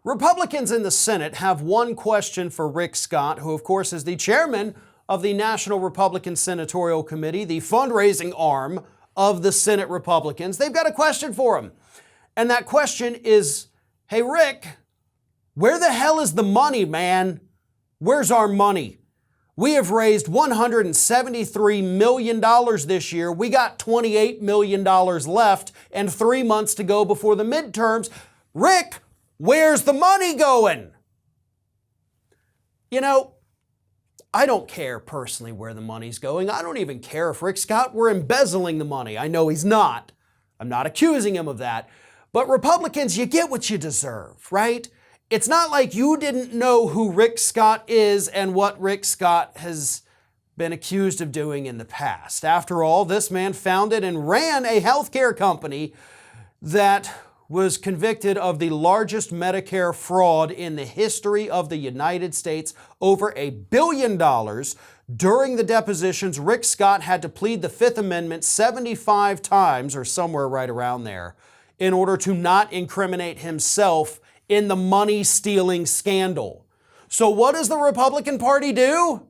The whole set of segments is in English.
Republicans in the Senate have one question for Rick Scott, who of course is the chairman of the National Republican Senatorial Committee, the fundraising arm of the Senate Republicans. They've got a question for him. And that question is, hey Rick, where the hell is the money, man? Where's our money? We have raised $173 million this year. We got $28 million left and 3 months to go before the midterms. Rick, where's the money going? You know, I don't care personally where the money's going. I don't even care if Rick Scott were embezzling the money. I know he's not. I'm not accusing him of that. But Republicans, you get what you deserve, right? It's not like you didn't know who Rick Scott is and what Rick Scott has been accused of doing in the past. After all, this man founded and ran a healthcare company that was convicted of the largest Medicare fraud in the history of the United States, over $1 billion. During the depositions, Rick Scott had to plead the Fifth Amendment 75 times, or somewhere right around there, in order to not incriminate himself in the money-stealing scandal. So what does the Republican Party do?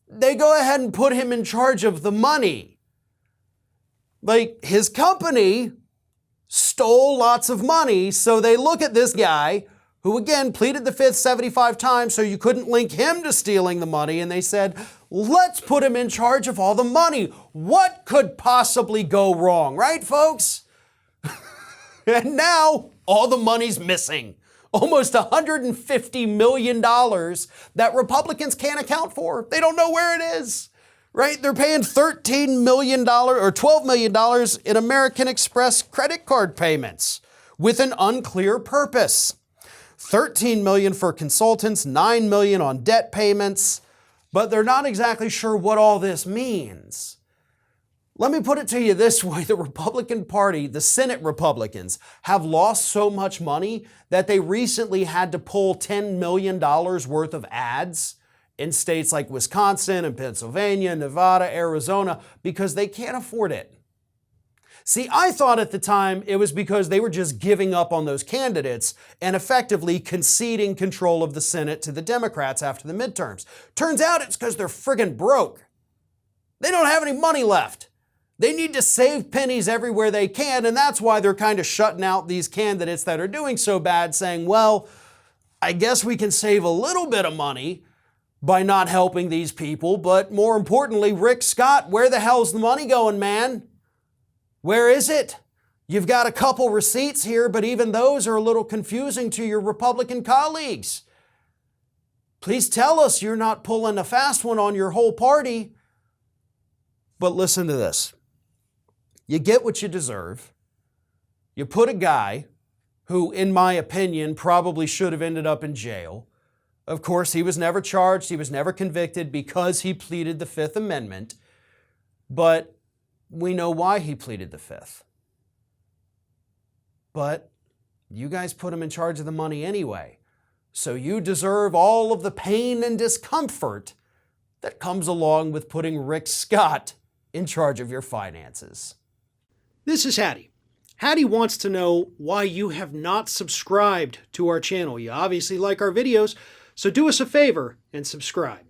They go ahead and put him in charge of the money. Like, his company stole lots of money, so they look at this guy, who again pleaded the Fifth 75 times, so you couldn't link him to stealing the money, and they said, let's put him in charge of all the money. What could possibly go wrong, right, folks? And now all the money's missing. Almost $150 million that Republicans can't account for. They don't know where it is, right? They're paying $13 million or $12 million in American Express credit card payments with an unclear purpose. $13 million for consultants, $9 million on debt payments, but they're not exactly sure what all this means. Let me put it to you this way. The Republican Party, the Senate Republicans, have lost so much money that they recently had to pull $10 million worth of ads in states like Wisconsin and Pennsylvania, Nevada, Arizona, because they can't afford it. See, I thought at the time it was because they were just giving up on those candidates and effectively conceding control of the Senate to the Democrats after the midterms. Turns out it's because they're friggin' broke. They don't have any money left. They need to save pennies everywhere they can, and that's why they're kind of shutting out these candidates that are doing so bad, saying, well, I guess we can save a little bit of money by not helping these people, but more importantly, Rick Scott, where the hell's the money going, man? Where is it? You've got a couple receipts here, but even those are a little confusing to your Republican colleagues. Please tell us you're not pulling a fast one on your whole party. But listen to this. You get what you deserve. You put a guy who, in my opinion, probably should have ended up in jail. Of course, he was never charged. He was never convicted because he pleaded the Fifth Amendment. But we know why he pleaded the Fifth. But you guys put him in charge of the money anyway. So you deserve all of the pain and discomfort that comes along with putting Rick Scott in charge of your finances. This is Hattie. Hattie wants to know why you have not subscribed to our channel. You obviously like our videos, so do us a favor and subscribe.